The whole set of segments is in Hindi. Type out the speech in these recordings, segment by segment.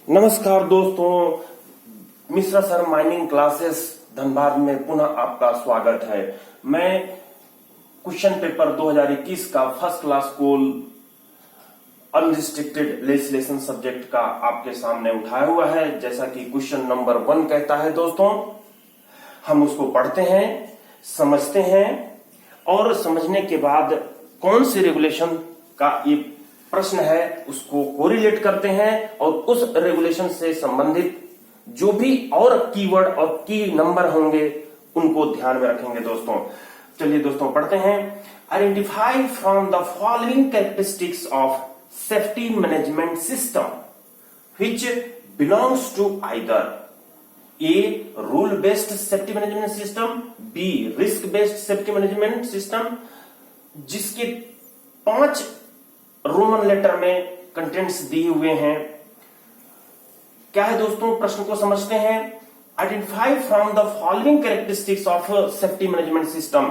नमस्कार दोस्तों, Mishra sir mining classes Dhanbad में पुनः आपका स्वागत है। मैं क्वेश्चन पेपर 2021 का फर्स्ट क्लास कोल अनरिस्ट्रिक्टेड लेजिस्लेशन सब्जेक्ट का आपके सामने उठाया हुआ है। जैसा कि क्वेश्चन नंबर 1 कहता है दोस्तों, हम उसको पढ़ते हैं, समझते हैं और समझने के बाद कौन सी रेगुलेशन का ये प्रश्न है उसको कोरिलेट करते हैं और उस रेगुलेशन से संबंधित जो भी और कीवर्ड और की नंबर होंगे उनको ध्यान में रखेंगे दोस्तों। चलिए दोस्तों पढ़ते हैं। Identify from the following characteristics of safety management system which belongs to either A rule based safety management system, B risk based safety management system, जिसके 5 रोमन लेटर में कंटेंट्स दिए हुए हैं। क्या है दोस्तों, प्रश्न को समझते हैं। Identify from the following characteristics of safety management system.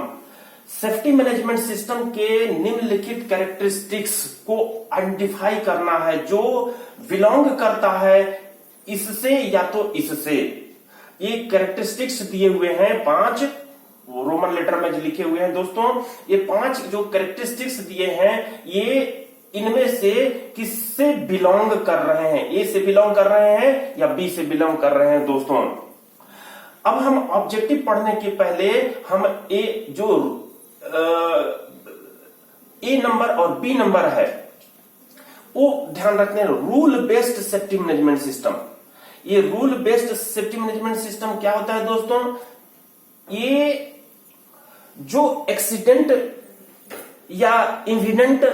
Safety management system के निम्नलिखित कैरेक्टरिस्टिक्स को आइडेंटिफाई करना है जो बिलोंग करता है इससे या तो इससे। ये कैरेक्टरिस्टिक्स दिए हुए हैं 5 रोमन लेटर में जो लिखे हुए हैं दोस्तों। ये 5 जो कैरेक्टरिस्टिक्स दिए हैं ये इनमें से किससे बिलोंग कर रहे हैं, ए से बिलोंग कर रहे हैं या बी से बिलोंग कर रहे हैं दोस्तों। अब हम ऑब्जेक्टिव पढ़ने के पहले हम ए नंबर और बी नंबर है वो ध्यान रखते हैं। Rule based safety management system, ये rule based safety management system क्या होता है दोस्तों, ये जो एक्सीडेंट या इंसिडेंट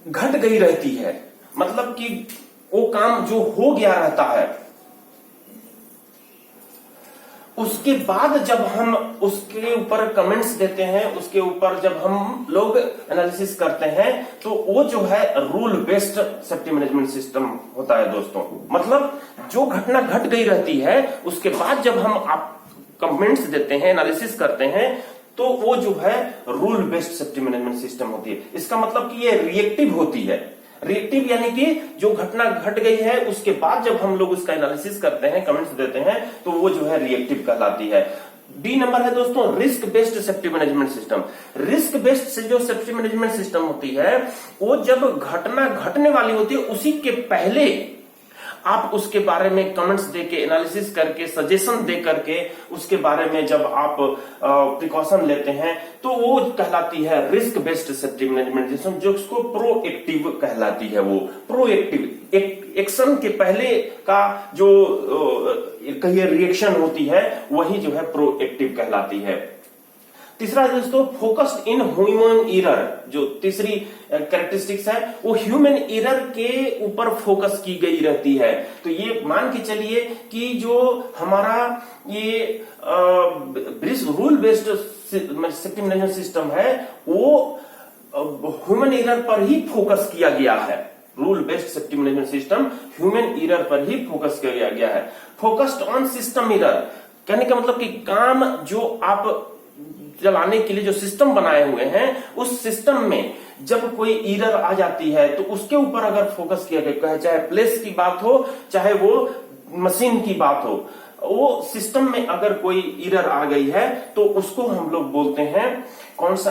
घट गई रहती है, मतलब कि वो काम जो हो गया रहता है उसके बाद जब हम उसके ऊपर कमेंट्स देते हैं, उसके ऊपर जब हम लोग एनालिसिस करते हैं तो वो जो है rule based safety management system होता है दोस्तों। मतलब जो घटना घट गई रहती है उसके बाद जब हम आप कमेंट्स देते हैं, एनालिसिस करते हैं तो वो जो है rule based safety management system होती है। इसका मतलब कि ये रिएक्टिव होती है। रिएक्टिव यानी कि जो घटना घट गई है उसके बाद जब हम लोग उसका एनालिसिस करते हैं, कमेंट्स देते हैं तो वो जो है रिएक्टिव कहलाती है। बी नंबर है दोस्तों risk based safety management system. Risk based से जो सेफ्टी मैनेजमेंट सिस्टम होती है वो जब घटना घटने वाली होती है उसी के पहले आप उसके बारे में कमेंट्स देके, एनालिसिस करके, सजेशन दे करके उसके बारे में जब आप प्रिकॉशन लेते हैं तो वो कहलाती है risk based safety management system, जो उसको प्रोएक्टिव कहलाती है। वो प्रोएक्टिव एक्शन के पहले का जो कहिए रिएक्शन होती है वही जो है प्रोएक्टिव कहलाती है। तीसरा दोस्तों फोकस्ड इन ह्यूमन एरर, जो तीसरी कैरेक्टरिस्टिक्स है वो ह्यूमन एरर के ऊपर फोकस की गई रहती है। तो ये मान के चलिए कि जो हमारा ये rule based safety management system है वो ह्यूमन एरर पर ही फोकस किया गया है। Rule based safety management system human error पर ही फोकस किया गया है। फोकस्ड ऑन सिस्टम एरर कहने का मतलब कि काम जो आप चलाने के लिए जो सिस्टम बनाए हुए हैं उस सिस्टम में जब कोई एरर आ जाती है तो उसके ऊपर अगर फोकस किया गया, चाहे प्लेस की बात हो चाहे वो मशीन की बात हो, वो सिस्टम में अगर कोई एरर आ गई है तो उसको हम लोग बोलते हैं कौन सा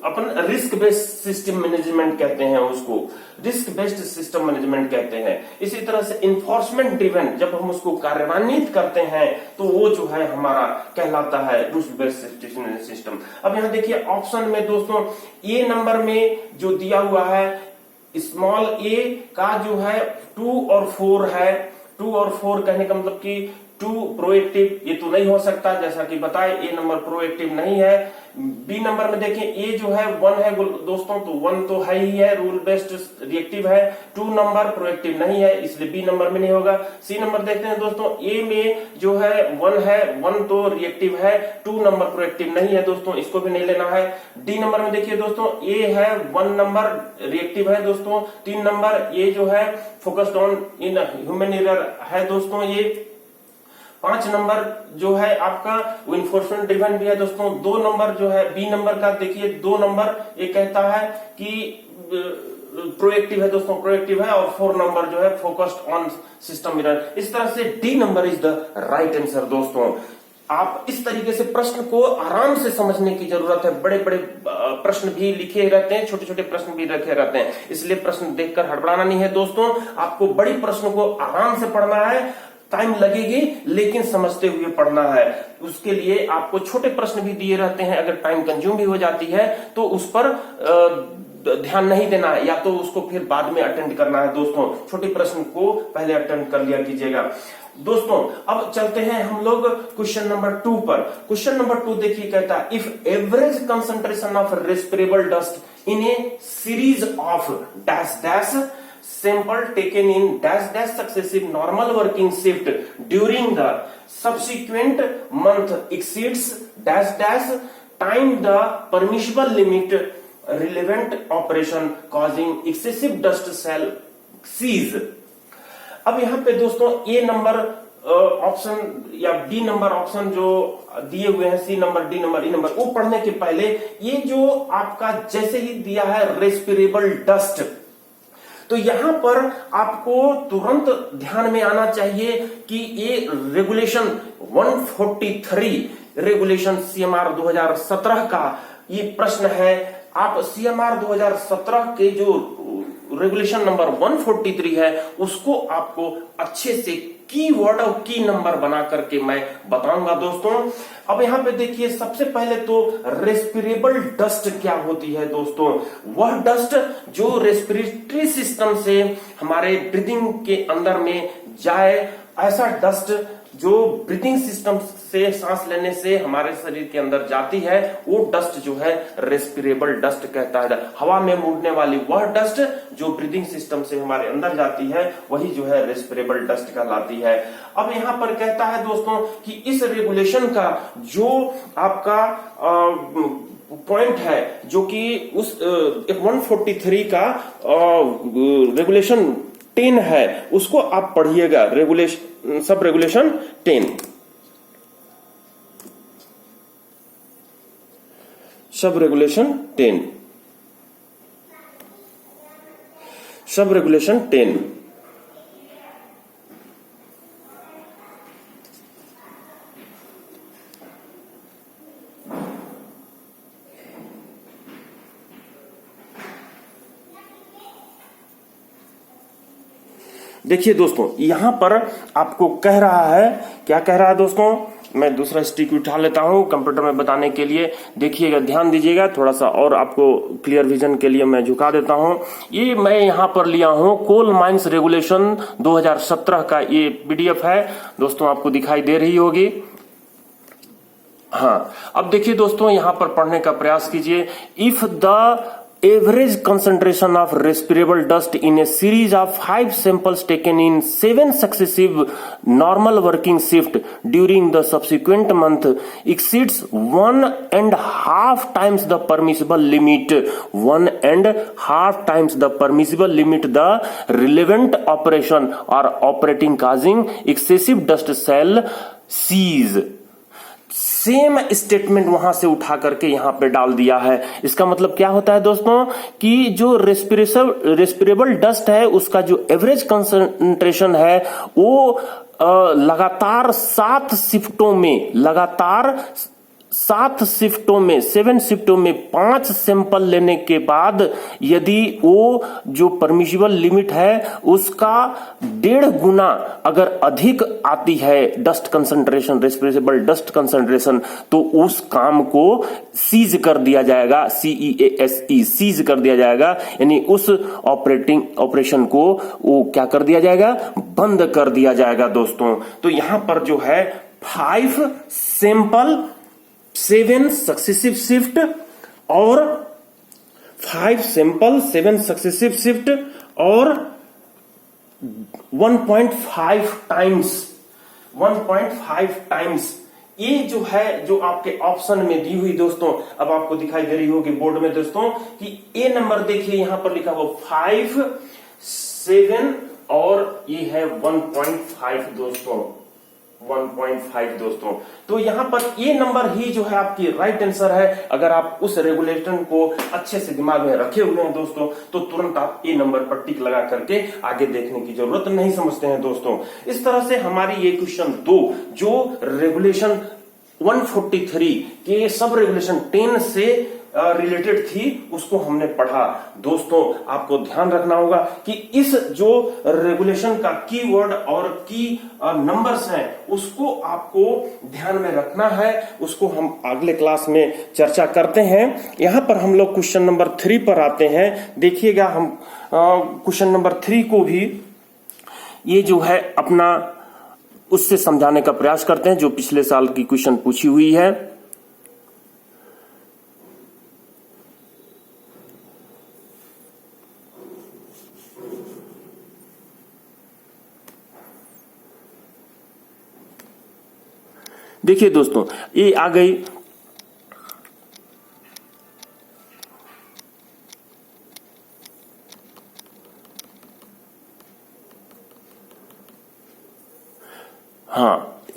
अपन रिस्क बेस्ड सिस्टम मैनेजमेंट कहते हैं, उसको रिस्क बेस्ड सिस्टम मैनेजमेंट कहते हैं। इसी तरह से इन्फोर्समेंट ड्रिवन, जब हम उसको कार्यान्वित करते हैं तो वो जो है हमारा कहलाता है रिस्क बेस्ड सिस्टम। अब यहाँ देखिए ऑप्शन में दोस्तों ए नंबर में जो दिया हुआ है स्मॉल ए का जो है 2 और 4 है। 2 और 4 कहने का मतलब कि 2 प्रोएक्टिव, ये तो नहीं हो सकता जैसा कि बताए ए नंबर प्रोएक्टिव नहीं है। बी नंबर में देखिए ए जो है 1 है दोस्तों, तो 1 तो है ही है, रूल बेस्ड रिएक्टिव है। 2 नंबर प्रोएक्टिव नहीं है इसलिए बी नंबर में नहीं होगा। सी नंबर देखते हैं दोस्तों, ए में जो है 1 है, 1 तो रिएक्टिव है, 2 नंबर प्रोएक्टिव नहीं है दोस्तों, इसको भी नहीं लेना है। डी नंबर में देखिए दोस्तों ए है, 1 नंबर रिएक्टिव है दोस्तों, 3 नंबर ए जो है focused on in human error है दोस्तों। ये 5 नंबर जो है आपका वो इन्फोर्समेंट ड्रिवन भी है दोस्तों। 2 नंबर जो है बी नंबर का देखिए 2 नंबर ये कहता है कि प्रोएक्टिव है दोस्तों, प्रोएक्टिव है, और 4 नंबर जो है फोकस्ड ऑन सिस्टम मिरर। इस तरह से D number is the right answer दोस्तों। आप इस तरीके से प्रश्न को आराम से समझने की जरूरत है। बड़े बड़े प्रश्न भी लिखे रहते हैं, छोटे छोटे प्रश्न भी रखे रहते हैं, इसलिए प्रश्न देखकर हड़बड़ाना नहीं है दोस्तों। आपको बड़ी प्रश्न को आराम से पढ़ना है, टाइम लगेगी लेकिन समझते हुए पढ़ना है। उसके लिए आपको छोटे प्रश्न भी दिए रहते हैं, अगर टाइम कंज्यूम भी हो जाती है तो उस पर ध्यान नहीं देना है, या तो उसको फिर बाद में अटेंड करना है दोस्तों। छोटे प्रश्न को पहले अटेंड कर लिया कीजिएगा दोस्तों। अब चलते हैं हम लोग क्वेश्चन नंबर 2 पर। क्वेश्चन नंबर 2 देखिए, कहता है if average concentration of respirable dust in a series of dash dash sample taken in dash dash successive normal working shift during the subsequent month exceeds dash dash time the permissible limit relevant operation causing excessive dust cell seize। अब यहां पे दोस्तों ए नंबर ऑप्शन या डी नंबर ऑप्शन जो दिए हुए हैं, सी नंबर, डी नंबर, ई नंबर, वो पढ़ने के पहले ये जो आपका जैसे ही दिया है रेस्पिरेबल डस्ट, तो यहां पर आपको तुरंत ध्यान में आना चाहिए कि ये रेगुलेशन 143 रेगुलेशन सीएमआर 2017 का ये प्रश्न है। आप सीएमआर 2017 के जो रेगुलेशन नंबर 143 है उसको आपको अच्छे से कीवर्ड और की नंबर बना करके मैं बताऊंगा दोस्तों। अब यहां पे देखिए, सबसे पहले तो रेस्पिरेबल डस्ट क्या होती है दोस्तों। वह डस्ट जो रेस्पिरेटरी सिस्टम से हमारे ब्रीदिंग के अंदर में जाए, ऐसा डस्ट जो ब्रीदिंग सिस्टम से सांस लेने से हमारे शरीर के अंदर जाती है, वो डस्ट जो है रेस्पिरेबल डस्ट कहता है। हवा में उड़ने वाली वह डस्ट जो ब्रीदिंग सिस्टम से हमारे अंदर जाती है वही जो है रेस्पिरेबल डस्ट कहलाती है। अब यहां पर कहता है दोस्तों कि इस रेगुलेशन का जो आपका पॉइंट है, जो कि उस 143 का रेगुलेशन 10 है, उसको आप पढ़िएगा। Regulation sub regulation 10, sub regulation 10, sub regulation 10। देखिए दोस्तों, यहां पर आपको कह रहा है, क्या कह रहा है दोस्तों, मैं दूसरा स्टिक उठा लेता हूं कंप्यूटर में बताने के लिए। देखिएगा, ध्यान दीजिएगा, थोड़ा सा और आपको क्लियर विजन के लिए मैं झुका देता हूं। ये मैं यहां पर लिया हूं कोल माइंस रेगुलेशन 2017 का ये पीडीएफ है दोस्तों, आपको दिखाई दे रही होगी। हाँ, अब देखिए दोस्तों, यहां पर पढ़ने का प्रयास कीजिए। If the average concentration of respirable dust in a series of 5 samples taken in 7 successive normal working shift during the subsequent month exceeds 1.5 times the permissible limit, 1.5 times the permissible limit, the relevant operation or operating causing excessive dust cell seize। Same statement वहां से उठा करके यहां पे डाल दिया है। इसका मतलब क्या होता है दोस्तों कि जो रेस्पिरेबल डस्ट है उसका जो एवरेज कंसंट्रेशन है वो लगातार 7 शिफ्टों में 7 शिफ्टों में 5 सैंपल लेने के बाद यदि वो जो परमिशिबल लिमिट है उसका 1.5 गुना अगर अधिक आती है डस्ट कंसंट्रेशन, रेस्पिरेबल डस्ट कंसंट्रेशन, तो उस काम को सीज कर दिया जाएगा, CEASE, सीज कर दिया जाएगा। यानी उस ऑपरेशन को वो क्या कर दिया जाएगा, बंद कर दिया जाएगा दोस्तों। तो यहां पर जो है 5 सैंपल 7 सक्सेसिव शिफ्ट और 5 सैंपल 7 सक्सेसिव शिफ्ट और 1.5 टाइम्स ये जो है, जो आपके ऑप्शन में दी हुई दोस्तों, अब आपको दिखाई दे रही होगी बोर्ड में दोस्तों कि ए नंबर देखिए यहां पर लिखा हुआ 5, 7 और ये है 1.5 दोस्तों, 1.5 दोस्तों। तो यहाँ पर ये नंबर ही जो है आपकी राइट आंसर है। अगर आप उस रेगुलेशन को अच्छे से दिमाग में रखे हुए हैं दोस्तों, तो तुरंत आप ये नंबर पर टिक लगा करके आगे देखने की जरूरत नहीं समझते हैं दोस्तों। इस तरह से हमारी ये क्वेश्चन 2 जो रेगुलेशन 143 के सब रेगुलेशन 10 से रिलेटेड थी, उसको हमने पढ़ा। दोस्तों आपको ध्यान रखना होगा कि इस जो रेगुलेशन का कीवर्ड और की नंबर्स हैं, उसको आपको ध्यान में रखना है। उसको हम अगले क्लास में चर्चा करते हैं। यहां पर हम लोग क्वेश्चन नंबर 3 पर आते हैं। देखिएगा, हम क्वेश्चन नंबर 3 को भी ये जो है अपना उससे समझाने का प्रयास करते हैं जो पिछले साल की क्वेश्चन पूछी हुई है। देखिए दोस्तों, ये आ गई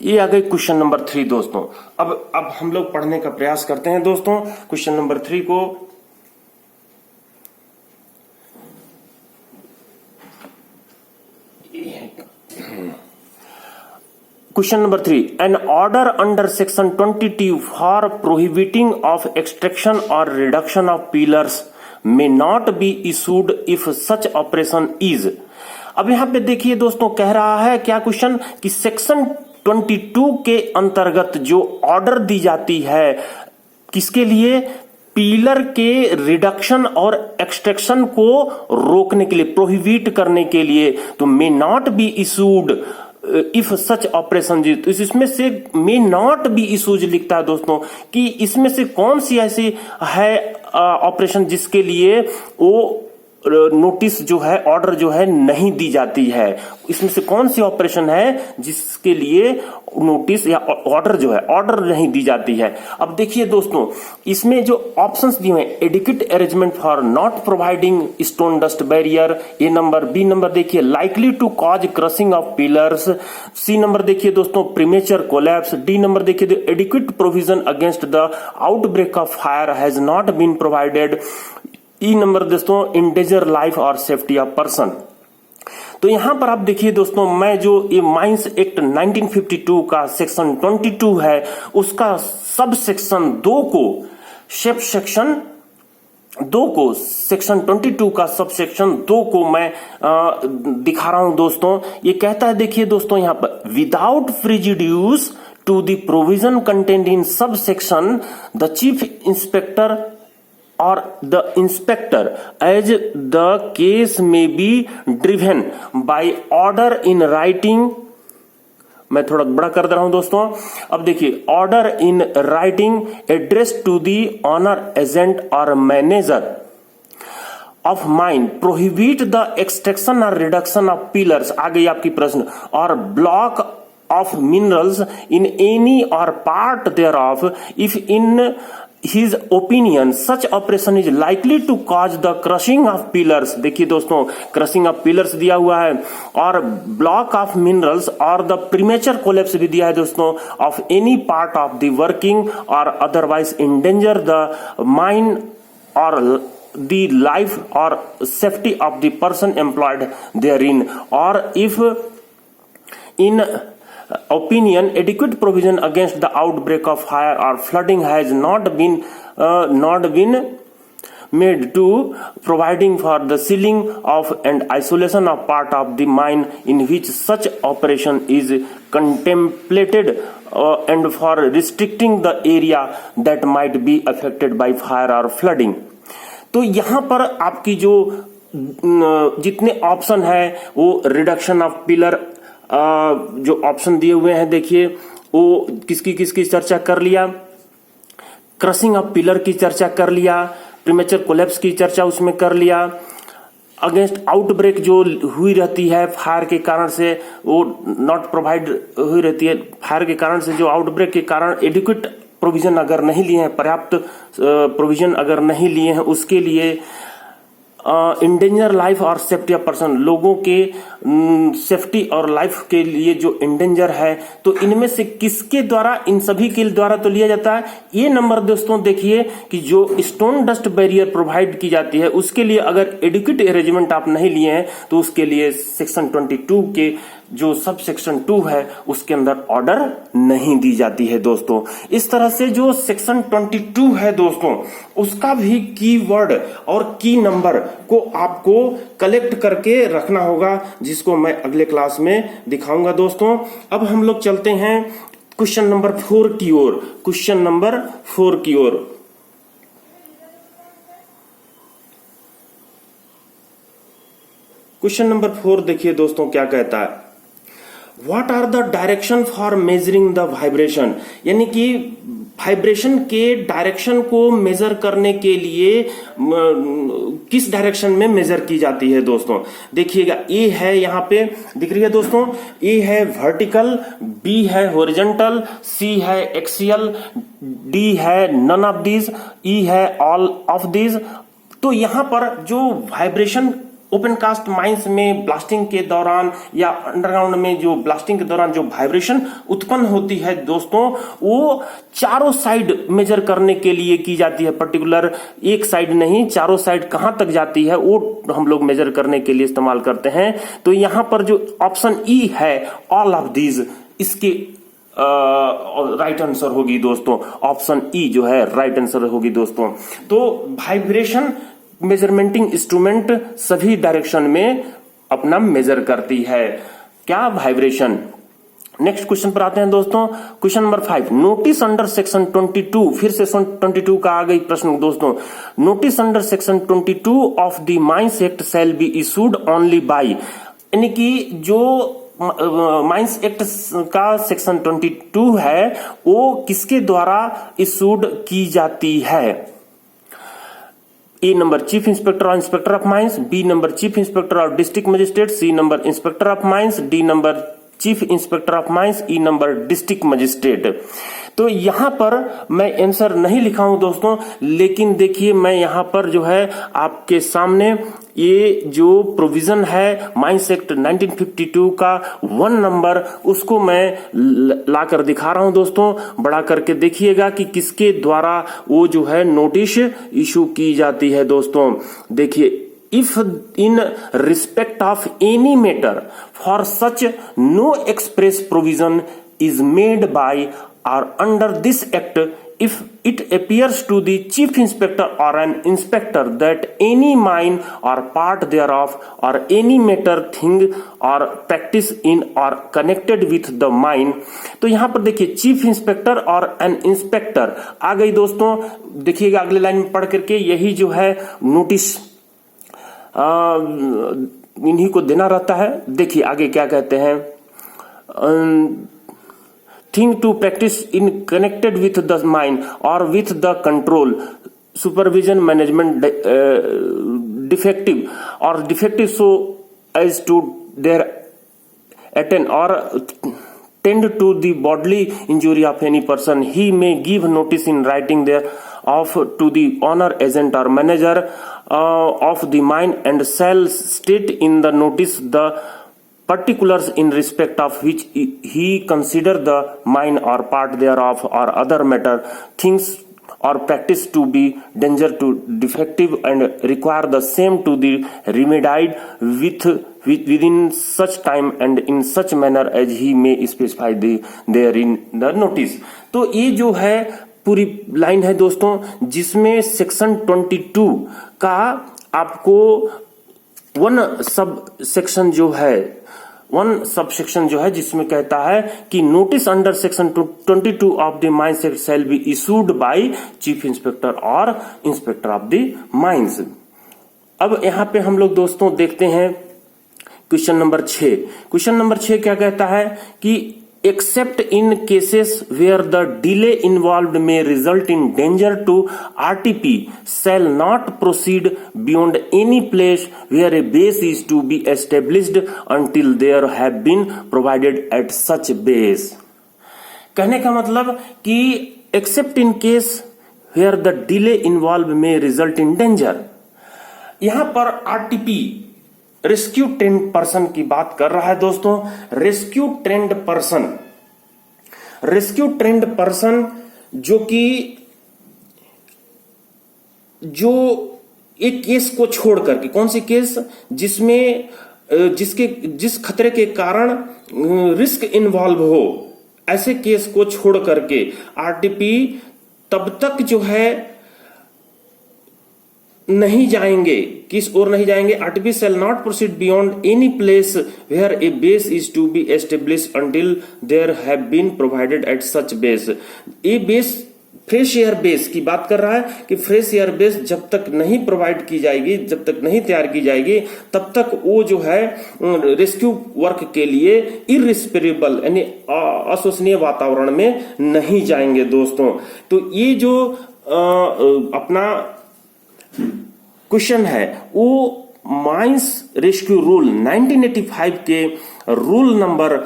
ये आ गई क्वेश्चन नंबर 3 दोस्तों। अब हम लोग पढ़ने का प्रयास करते हैं दोस्तों क्वेश्चन नंबर 3 को। Question number 3. An order under section 22 for prohibiting of extraction or reduction of pillars may not be issued if such operation is. अब यहां पे देखिए दोस्तों, कह रहा है क्या क्वेश्चन कि सेक्शन 22 के अंतर्गत जो ऑर्डर दी जाती है, किसके लिए? पिलर के रिडक्शन और एक्सट्रैक्शन को रोकने के लिए, प्रोहिबिट करने के लिए। तो may not be issued if such operation. तो इसमें से मे नॉट बी इशूज लिखता है दोस्तों कि इसमें से कौन सी ऐसी है ऑपरेशन जिसके लिए वो नोटिस जो है, ऑर्डर जो है नहीं दी जाती है। इसमें से कौन सी ऑपरेशन है जिसके लिए नोटिस या ऑर्डर जो है, ऑर्डर नहीं दी जाती है। अब देखिए दोस्तों, इसमें जो ऑप्शंस दिए हैं, adequate arrangement for not providing stone dust barrier, A number. B number देखिए likely to cause crushing of pillars. C number देखिए दोस्तों प्रीमेचर कोलैप्स। डी नंबर देखिए adequate provision against the outbreak of fire has not been provided. E number दोस्तों इंडेंजर लाइफ और सेफ्टी ऑफ पर्सन। तो यहां पर आप देखिए दोस्तों, मैं जो ये माइंस एक्ट 1952 का सेक्शन 22 है, उसका सब सेक्शन 2 को, सेक्शन 2 को, सेक्शन 22 का सब सेक्शन 2 को मैं दिखा रहा हूं दोस्तों। ये कहता है, देखिए दोस्तों यहां पर, without prejudice to the provision content in sub section the chief inspector or the inspector as the case may be driven by order in writing। मैं थोड़ा बड़ा कर दे रहा हूं दोस्तों। अब देखिए, order in writing address to the owner agent और manager of mine prohibit the extraction और रिडक्शन ऑफ पिलर्स। आ गई आपकी प्रश्न। और block of minerals in any और part thereof if in his opinion such operation is likely to cause the crushing of pillars। देखिए दोस्तों, क्रशिंग ऑफ पिलर्स दिया हुआ है, और ब्लॉक ऑफ मिनरल्स और द प्रीमेचर कोलैप्स भी दिया है दोस्तों, of any part of the working और अदरवाइज इंडेंजर द माइन और द लाइफ और safety of the person employed therein. और if in opinion adequate provision against the outbreak of fire or flooding has not been made to providing for the sealing of and isolation of part of the mine in which such operation is contemplated and for restricting the area that might be affected by fire or flooding। तो यहां पर आपकी जो जितने ऑप्शन है वो रिडक्शन ऑफ पिलर जो ऑप्शन दिए हुए हैं, देखिए वो किसकी किसकी चर्चा कर लिया, क्रशिंग ऑफ पिलर की चर्चा कर लिया, प्रीमेचर कोलैप्स की चर्चा उसमें कर लिया, अगेंस्ट आउटब्रेक जो हुई रहती है फायर के कारण से, वो नॉट प्रोवाइड हुई रहती है फायर के कारण से, जो आउटब्रेक के कारण एडिक्वेट प्रोविजन अगर नहीं लिए हैं, पर्याप्त प्रोविजन अगर नहीं लिए हैं, उसके लिए इंडेंजर लाइफ और सेफ्टी ऑफ पर्सन, लोगों के सेफ्टी और लाइफ के लिए जो इंडेंजर है, तो इनमें से किसके द्वारा, इन सभी के द्वारा तो लिया जाता है। ये नंबर दोस्तों देखिए कि जो स्टोन डस्ट बैरियर प्रोवाइड की जाती है उसके लिए अगर एडिक्वेट अरेंजमेंट आप नहीं लिए हैं तो उसके लिए सेक्शन 22 के जो सब सेक्शन 2 है उसके अंदर ऑर्डर नहीं दी जाती है दोस्तों। इस तरह से जो सेक्शन 22 है दोस्तों उसका भी कीवर्ड और की नंबर को आपको कलेक्ट करके रखना होगा, जिसको मैं अगले क्लास में दिखाऊंगा दोस्तों। अब हम लोग चलते हैं क्वेश्चन नंबर 4 की ओर। क्वेश्चन नंबर 4 की ओर क्वेश्चन नंबर 4 देखिए दोस्तों क्या कहता है, what are the direction for measuring the vibration, यानी कि वाइब्रेशन के डायरेक्शन को मेजर करने के लिए किस डायरेक्शन में मेजर की जाती है दोस्तों। देखिएगा ए है, यहां पे दिख रही है दोस्तों, ए है वर्टिकल, बी है हॉरिजॉन्टल, सी है एक्सियल, डी है नन ऑफ दीज, ई है ऑल ऑफ दीज। तो यहां पर जो वाइब्रेशन ओपन कास्ट माइंस में ब्लास्टिंग के दौरान या अंडरग्राउंड में जो ब्लास्टिंग के दौरान जो वाइब्रेशन उत्पन्न होती है दोस्तों वो चारों साइड मेजर करने के लिए की जाती है। पर्टिकुलर एक साइड नहीं, चारों साइड कहां तक जाती है वो हम लोग मेजर करने के लिए इस्तेमाल करते हैं। तो यहां पर जो ऑप्शन ई है ऑल ऑफ दीज, इसके राइट आंसर होगी दोस्तों, ऑप्शन ई जो है राइट आंसर होगी दोस्तों। तो वाइब्रेशन मेजरमेंटिंग इंस्ट्रूमेंट सभी डायरेक्शन में अपना मेजर करती है क्या, वाइब्रेशन। नेक्स्ट क्वेश्चन पर आते हैं दोस्तों, question number 5, notice under section 22, फिर सेक्शन 22 का आ गई प्रश्न दोस्तों। Notice under section 22 of the mines act shall be issued only by, यानी कि जो माइंस एक्ट का सेक्शन 22 है वो किसके द्वारा इशूड की जाती है। ए नंबर चीफ इंस्पेक्टर और inspector of mines, B number chief inspector और district magistrate, C number inspector of mines, D number chief inspector of mines, E number district magistrate. तो यहां पर मैं आंसर नहीं लिखा हूं दोस्तों, लेकिन देखिए मैं यहां पर जो है आपके सामने ये जो प्रोविजन है माइंस एक्ट 1952 का 1 नंबर उसको मैं लाकर दिखा रहा हूं दोस्तों। बड़ा करके देखिएगा कि किसके द्वारा वो जो है नोटिस इशू की जाती है दोस्तों। देखिए, if in respect of any matter for such no express provision is made by or under this act, if it appears to the chief inspector or an inspector that any mine or part thereof or any matter, thing or practice in or connected with the mine, तो यहां पर देखिए चीफ इंस्पेक्टर और एन इंस्पेक्टर आ गई दोस्तों। देखिएगा अगले लाइन में पढ़ करके, यही जो है नोटिस इन्हीं को देना रहता है। देखिए आगे क्या कहते हैं, thing to practice in connected with the mind और with the control supervision management defective और defective so as to their attain और tend to the bodily injury of any person, he may give notice in writing thereof to the owner, agent or manager of the mine, and shall state in the notice the particulars in respect of which he consider the mine or part thereof or other matter, things or practice to be danger to defective, and require the same to be remedied within such time and in such manner as he may specify therein the notice। तो ये जो है पूरी लाइन है दोस्तों, जिसमें सेक्शन 22 का आपको 1 सब सेक्शन जो है, 1 सब सेक्शन जो है जिसमें कहता है कि notice under section 22 of the mines act shall be issued by chief inspector और इंस्पेक्टर ऑफ द माइंस। अब यहां पे हम लोग दोस्तों देखते हैं क्वेश्चन नंबर 6। क्वेश्चन नंबर 6 क्या कहता है कि except in cases where the delay involved may result in danger to RTP shall not proceed beyond any place where a base is to be established until there have been provided at such base। कहने का मतलब कि except in case where the delay involved may result in danger, यहां पर RTP रेस्क्यू ट्रेंड पर्सन की बात कर रहा है दोस्तों। रेस्क्यू ट्रेंड पर्सन जो एक केस को छोड़ करके, कौन सी केस, जिसमें जिस खतरे के कारण रिस्क इन्वॉल्व हो, ऐसे केस को छोड़ करके आरटीपी तब तक जो है नहीं जाएंगे, किस ओर नहीं जाएंगे। RTP shall not proceed beyond any place where a base is to be established until there have been provided at such base. A base fresh air base की बात कर रहा है कि फ्रेश एयर बेस जब तक नहीं प्रोवाइड की जाएगी, जब तक नहीं तैयार की जाएगी, तब तक वो जो है रेस्क्यू वर्क के लिए इर्रिस्पेरेबल यानी अशोचनीय वातावरण में नहीं जाएंगे दोस्तों। तो ये जो अपना क्वेश्चन है वो माइंस रेस्क्यू रूल 1985 के रूल नंबर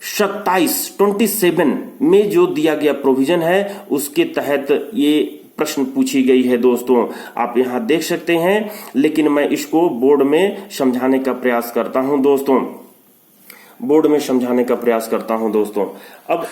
27 में जो दिया गया प्रोविजन है उसके तहत ये प्रश्न पूछी गई है दोस्तों। आप यहां देख सकते हैं, लेकिन मैं इसको बोर्ड में समझाने का प्रयास करता हूं दोस्तों। अब